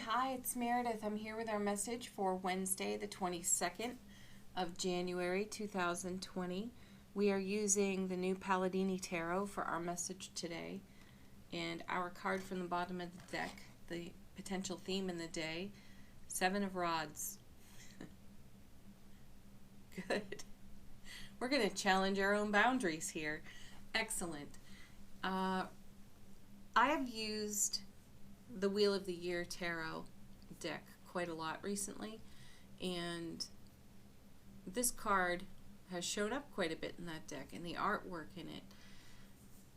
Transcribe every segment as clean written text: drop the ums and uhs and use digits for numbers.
Hi, it's Meredith. I'm here with our message for Wednesday, the 22nd of January 2020. We are using the new Palladini Tarot for our message today. And our card from the bottom of the deck, the potential theme in the day, Seven of Rods. Good. We're going to challenge our own boundaries here. Excellent. I have used the Wheel of the Year Tarot deck quite a lot recently, and this card has shown up quite a bit in that deck, and the artwork in it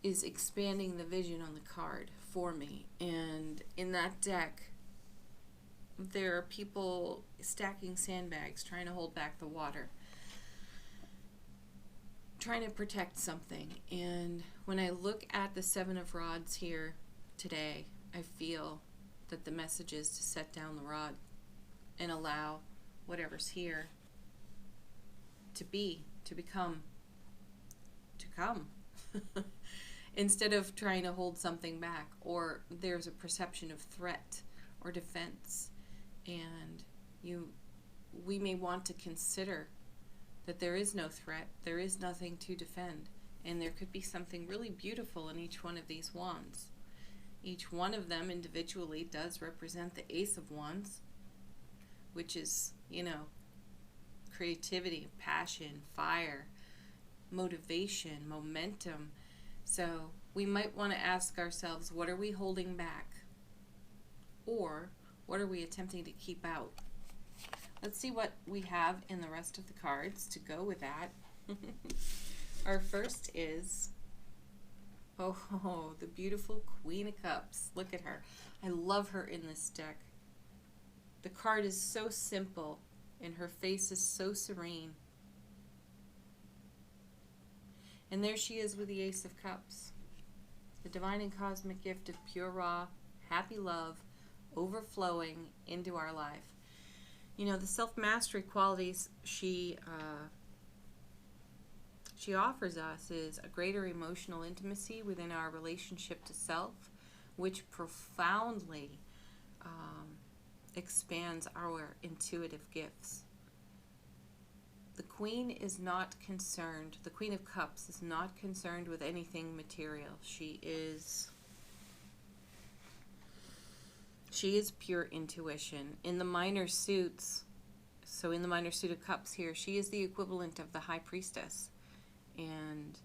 is expanding the vision on the card for me. And in that deck, there are people stacking sandbags, trying to hold back the water, trying to protect something. And when I look at the Seven of Rods here today, I feel that the message is to set down the rod and allow whatever's here to be, to become, to come. Instead of trying to hold something back, or there's a perception of threat or defense, and we may want to consider that there is no threat, there is nothing to defend, and there could be something really beautiful in each one of these wands. Each one of them individually does represent the Ace of Wands, which is, creativity, passion, fire, motivation, momentum. So we might want to ask ourselves, what are we holding back? Or what are we attempting to keep out? Let's see what we have in the rest of the cards to go with that. Our first is, the beautiful Queen of Cups. Look at her. I love her in this deck. The card is so simple, and her face is so serene. And there she is with the Ace of Cups. The divine and cosmic gift of pure, raw, happy love overflowing into our life. The self-mastery qualities she offers us is a greater emotional intimacy within our relationship to self, which profoundly expands our intuitive gifts. The Queen is not concerned, the Queen of Cups is not concerned with anything material. She is pure intuition. In the minor suits, so in the minor suit of Cups here, she is the equivalent of the High Priestess. And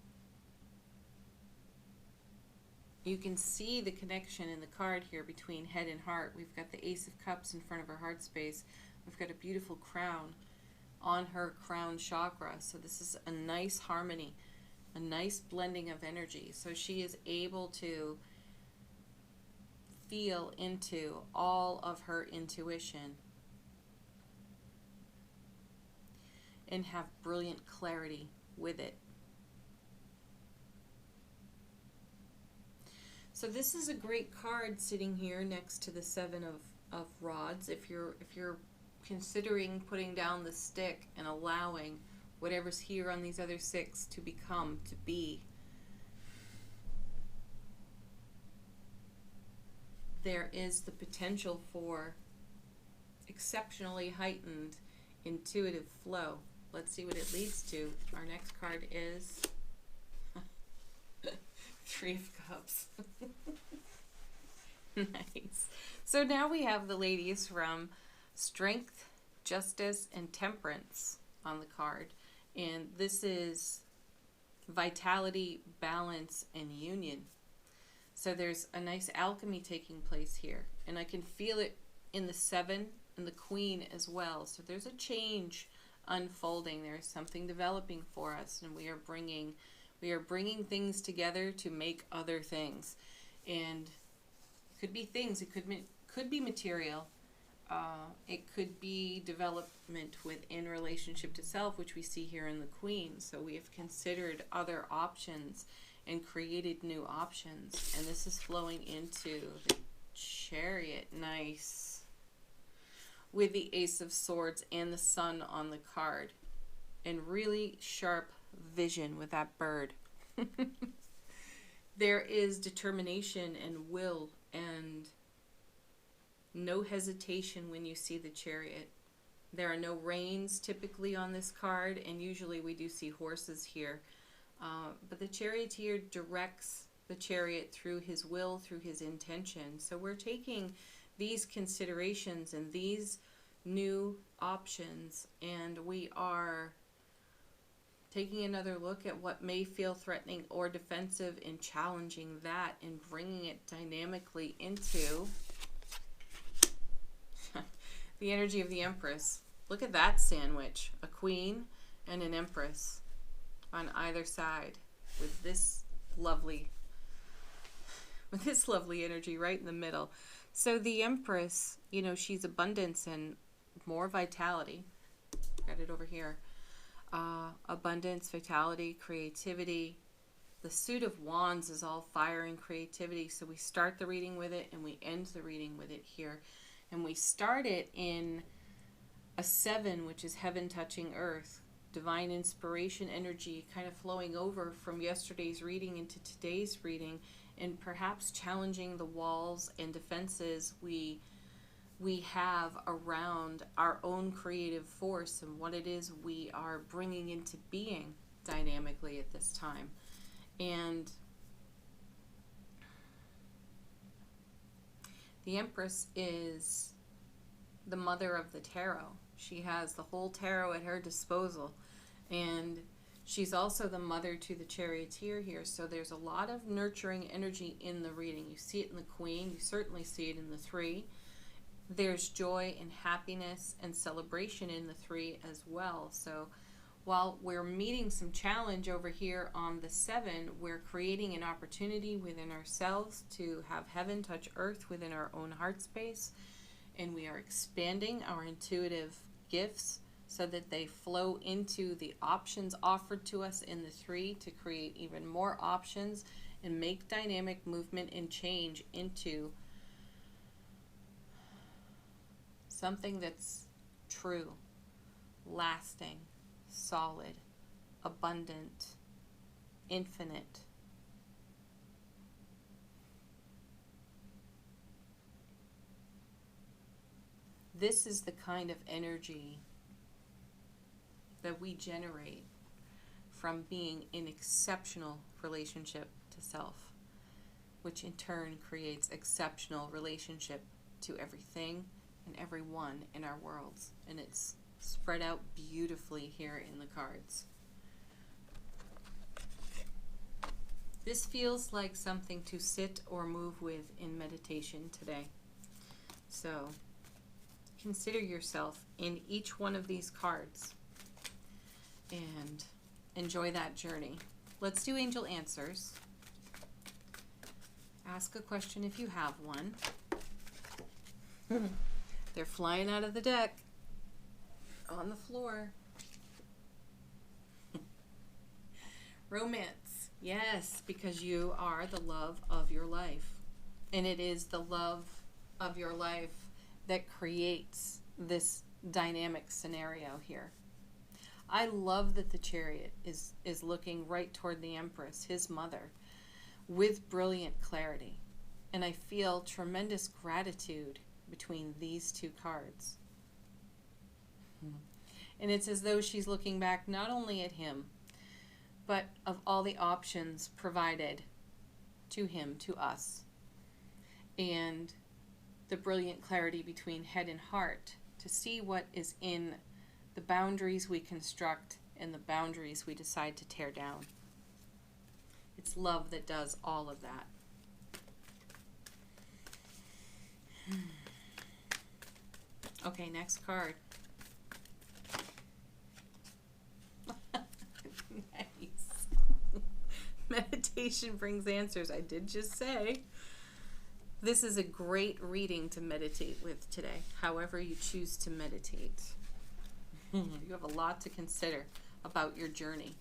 you can see the connection in the card here between head and heart. We've got the Ace of Cups in front of her heart space. We've got a beautiful crown on her crown chakra. So this is a nice harmony, a nice blending of energy. So she is able to feel into all of her intuition and have brilliant clarity with it. So this is a great card sitting here next to the Seven of Rods. If you're considering putting down the stick and allowing whatever's here on these other six to become, to be, there is the potential for exceptionally heightened intuitive flow. Let's see what it leads to. Our next card is Three of Cups. Nice. So now we have the ladies from Strength, Justice, and Temperance on the card. And this is vitality, balance, and union. So there's a nice alchemy taking place here. And I can feel it in the Seven and the Queen as well. So there's a change unfolding. There's something developing for us, and we are bringing things together to make other things. And it could be things, it could be material, it could be development within relationship to self, which we see here in the Queen. So we have considered other options and created new options, and this is flowing into the Chariot. Nice. With the Ace of Swords and the Sun on the card, and really sharp vision with that bird. There is determination and will and No hesitation when you see the Chariot. There are no reins typically on this card, and usually we do see horses here. But the Charioteer directs the chariot through his will, through his intention. So we're taking these considerations and these new options, and we are taking another look at what may feel threatening or defensive and challenging that and bringing it dynamically into the energy of the Empress. Look at that sandwich. A queen and an Empress on either side with this lovely energy right in the middle. So the Empress, you know, she's abundance and more vitality. Got it over here. Abundance, vitality, creativity. The Suit of Wands is all fire and creativity. So we start the reading with it and we end the reading with it here. And we start it in a 7, which is heaven touching earth. Divine inspiration energy kind of flowing over from yesterday's reading into today's reading, and perhaps challenging the walls and defenses we have around our own creative force and what it is we are bringing into being dynamically at this time. And the Empress is the mother of the tarot. She has the whole tarot at her disposal, and she's also the mother to the Charioteer here. So there's a lot of nurturing energy in the reading. You see it in the Queen. You certainly see it in the 3. There's joy and happiness and celebration in the 3 as well. So while we're meeting some challenge over here on the 7, we're creating an opportunity within ourselves to have heaven touch earth within our own heart space. And we are expanding our intuitive gifts so that they flow into the options offered to us in the 3 to create even more options and make dynamic movement and change into something that's true, lasting, solid, abundant, infinite. This is the kind of energy that we generate from being in exceptional relationship to self, which in turn creates exceptional relationship to everything and everyone in our worlds. And it's spread out beautifully here in the cards. This feels like something to sit or move with in meditation today. So consider yourself in each one of these cards and enjoy that journey. Let's do angel answers. Ask a question if you have one. They're flying out of the deck on the floor. Romance. Yes, because you are the love of your life. And it is the love of your life that creates this dynamic scenario here. I love that the Chariot is looking right toward the Empress, his mother, with brilliant clarity. And I feel tremendous gratitude between these two cards. And it's as though she's looking back not only at him, but of all the options provided to him, to us. And the brilliant clarity between head and heart to see what is in the boundaries we construct and the boundaries we decide to tear down. It's love that does all of that. Okay, next card. Nice. Meditation brings answers. I did just say. This is a great reading to meditate with today, however you choose to meditate. You have a lot to consider about your journey.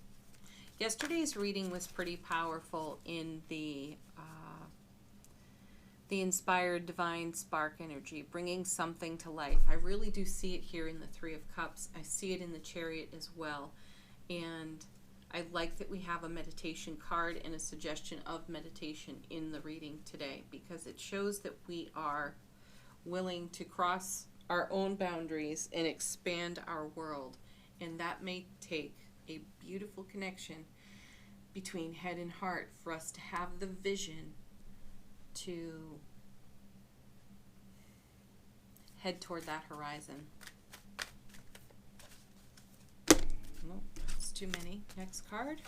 Yesterday's reading was pretty powerful in the inspired divine spark energy, bringing something to life. I really do see it here in the 3 of Cups. I see it in the Chariot as well. And I like that we have a meditation card and a suggestion of meditation in the reading today, because it shows that we are willing to cross our own boundaries and expand our world. And that may take a beautiful connection between head and heart for us to have the vision to head toward that horizon. Oh, that's too many. Next card.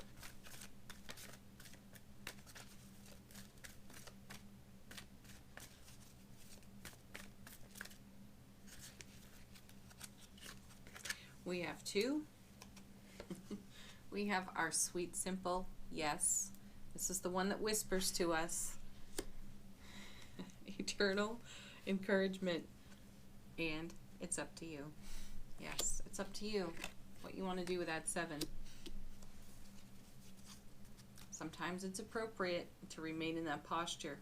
We have two. We have our sweet, simple yes. This is the one that whispers to us. Eternal encouragement. And it's up to you. Yes, it's up to you what you want to do with that 7. Sometimes it's appropriate to remain in that posture.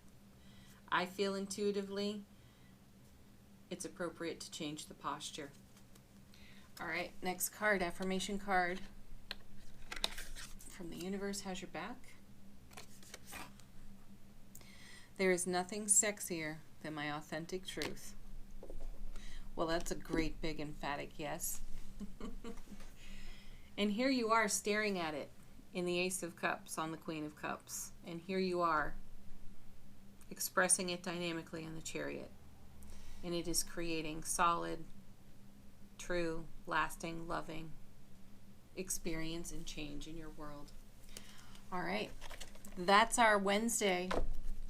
I feel intuitively it's appropriate to change the posture. All right, next card, affirmation card from the universe has your back. There is nothing sexier than my authentic truth. Well, that's a great, big, emphatic yes. And here you are staring at it in the Ace of Cups on the Queen of Cups. And here you are expressing it dynamically on the Chariot. And it is creating solid, true, lasting, loving experience and change in your world. All right. That's our Wednesday.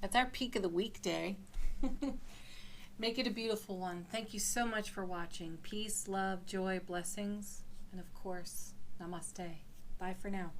That's our peak of the weekday. Make it a beautiful one. Thank you so much for watching. Peace, love, joy, blessings, and of course, namaste. Bye for now.